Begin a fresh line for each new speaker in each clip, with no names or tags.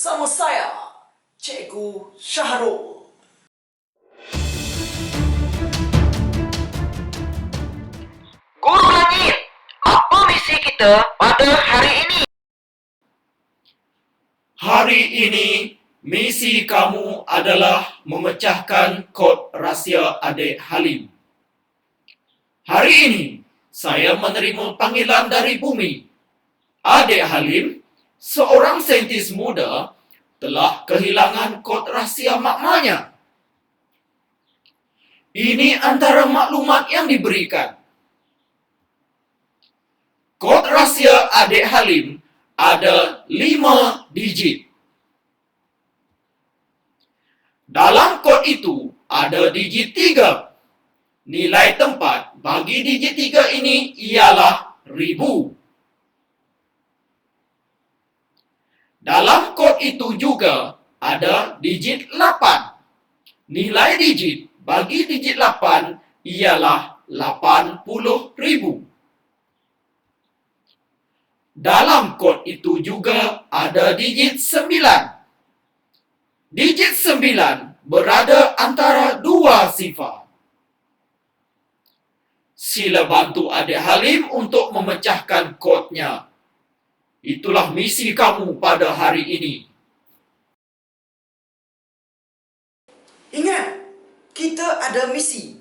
bersama saya, Cikgu Syahrul.
Guru Langit, apa misi kita pada hari ini?
Hari ini, misi kamu adalah memecahkan kod rahsia adik Halim. Hari ini, saya menerima panggilan dari bumi. Adik Halim, seorang saintis muda, telah kehilangan kod rahsia makmanya. Ini antara maklumat yang diberikan. Kod rahsia adik Halim ada 5 digit. Dalam kod itu ada digit 3. Nilai tempat bagi digit 3 ini ialah 1000. Dalam kod itu juga ada digit 8. Nilai digit bagi digit 8 ialah 80.000. Dalam kod itu juga ada digit 9. Digit 9 berada antara 2 sifar. Sila bantu adik Halim untuk memecahkan kodnya. Itulah misi kamu pada hari ini.
Ingat, kita ada misi.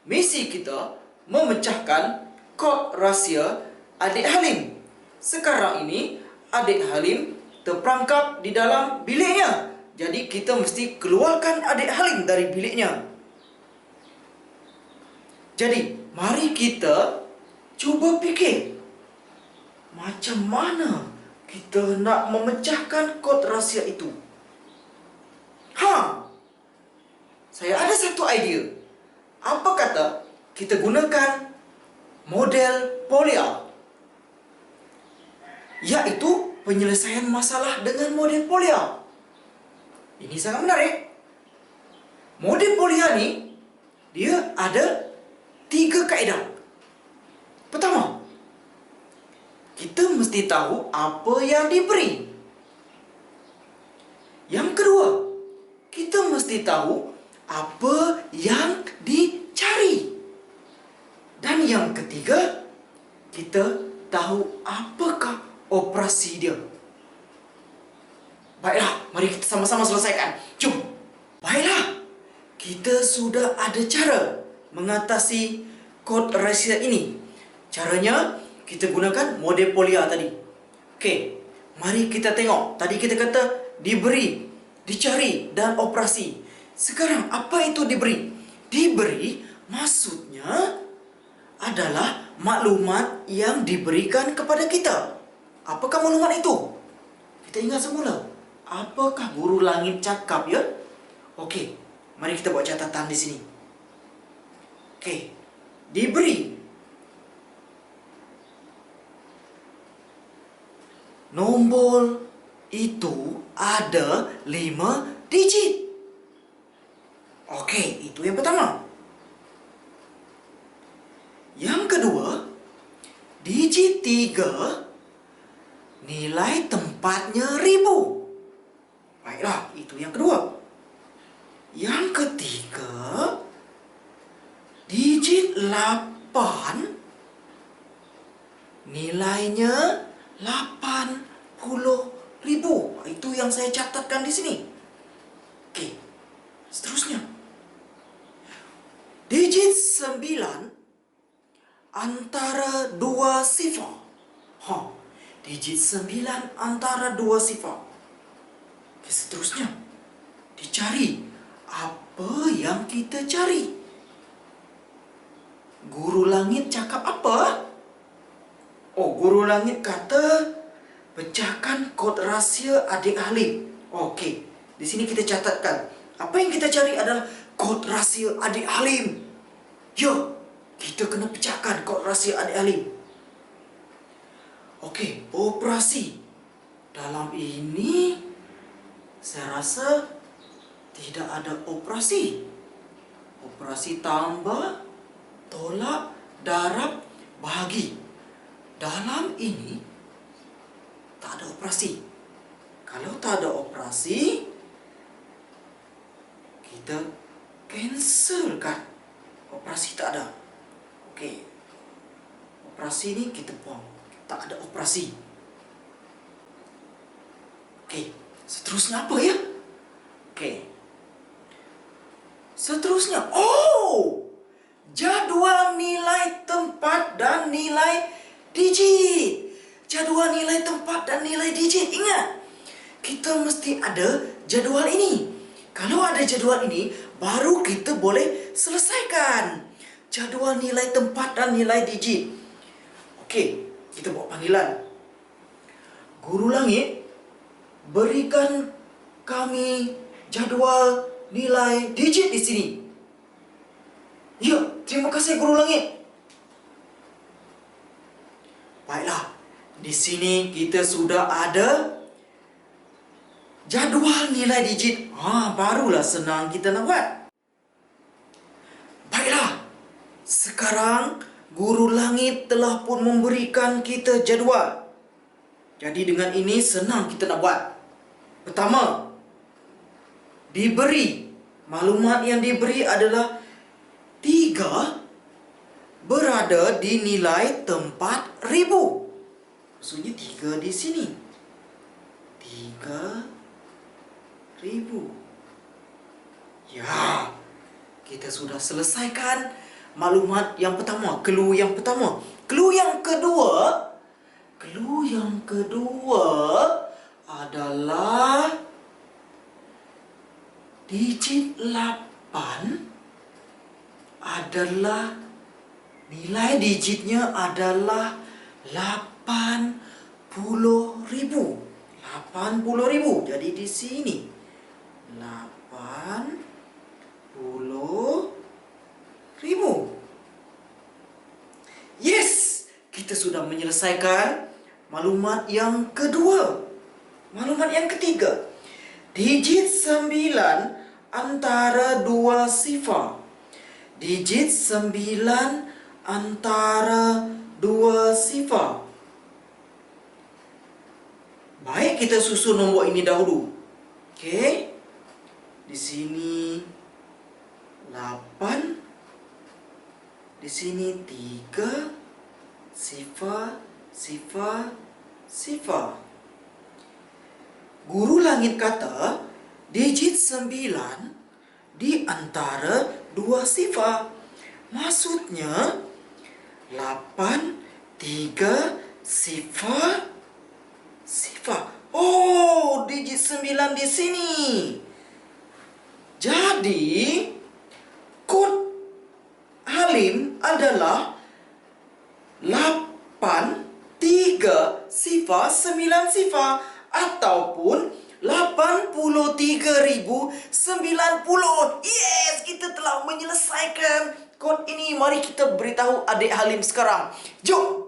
Misi kita memecahkan kod rahsia adik Halim. Sekarang ini, adik Halim terperangkap di dalam biliknya. Jadi, kita mesti keluarkan adik Halim dari biliknya. Jadi, mari kita cuba fikir. Macam mana kita nak memecahkan kod rahsia itu? Saya ada satu idea. Apa kata kita gunakan model Polya? Iaitu penyelesaian masalah dengan model Polya. Ini sangat menarik. Model Polya ni, dia ada 3 kaedah. Pertama, kita mesti tahu apa yang diberi. Yang kedua, kita mesti tahu apa yang dicari. Dan yang ketiga, kita tahu apakah operasi dia. Baiklah, mari kita sama-sama selesaikan. Jom. Baiklah, kita sudah ada cara mengatasi kod rahsia ini. Caranya, kita gunakan model Polya tadi. Okey, mari kita tengok. Tadi kita kata diberi, dicari dan operasi. Sekarang apa itu diberi? Diberi maksudnya adalah maklumat yang diberikan kepada kita. Apakah maklumat itu? Kita ingat semula. Apakah Guru Langit cakap ya? Okey, mari kita buat catatan di sini. Okey, diberi nombor itu ada 5 digit. Okey, itu yang pertama. Yang kedua, digit 3, nilai tempatnya 1000. Baiklah, itu yang kedua. Yang ketiga, digit 8, nilainya 80.000. Itu yang saya catatkan di sini. Okey. Seterusnya. Digit 9 antara 2 sifar. Digit 9 antara 2 sifar. Okey, seterusnya. Dicari. Apa yang kita cari? Guru Langit cakap apa? Guru Langit kata pecahkan kod rahsia adik Halim. Okey, di sini kita catatkan. Apa yang kita cari adalah kod rahsia adik Halim. Ya, kita kena pecahkan kod rahsia adik Halim. Okey, operasi. Dalam ini, saya rasa tidak ada operasi. Operasi tambah, tolak, darab, bahagi. Dalam ini tak ada operasi. Kalau tak ada operasi, operasi, kita cancelkan. Operasi tak ada. Okey. Operasi ni kita buang. Tak ada operasi. Okey. Seterusnya apa ya? Okey. Seterusnya, jadual nilai tempat dan nilai digit. Jadual nilai tempat dan nilai digit. Ingat, kita mesti ada jadual ini. Kalau ada jadual ini, baru kita boleh selesaikan jadual nilai tempat dan nilai digit. Okey, kita buat panggilan. Guru Langit, berikan kami jadual nilai digit di sini. Ya, terima kasih Guru Langit. Baiklah, di sini kita sudah ada jadual nilai digit. Barulah senang kita nak buat. Baiklah, sekarang Guru Langit telah pun memberikan kita jadual. Jadi dengan ini senang kita nak buat. Pertama, maklumat yang diberi adalah 3 berada di nilai tempat ribu. Maksudnya 3 di sini. 3,000. Ya, kita sudah selesaikan maklumat yang pertama, clue yang pertama. Clue yang kedua adalah digit 8 adalah nilai digitnya adalah 80,000. 80,000. Jadi di sini 80,000. Yes, kita sudah menyelesaikan maklumat yang kedua. Maklumat yang ketiga, digit 9 antara 2 sifar. Digit 9 antara 2 sifar. Baik, kita susun nombor ini dahulu. Okey. Di sini 8. Di sini 3 sifar. Guru Langit kata digit 9 di antara 2 sifar. Maksudnya 8, 3, sifar. Digit 9 di sini. Jadi kod Halim adalah 8, 3, sifar, 9 sifar, ataupun 83,090. Yes, kita telah menyelesaikan kod ini. Mari kita beritahu adik Halim sekarang. Jom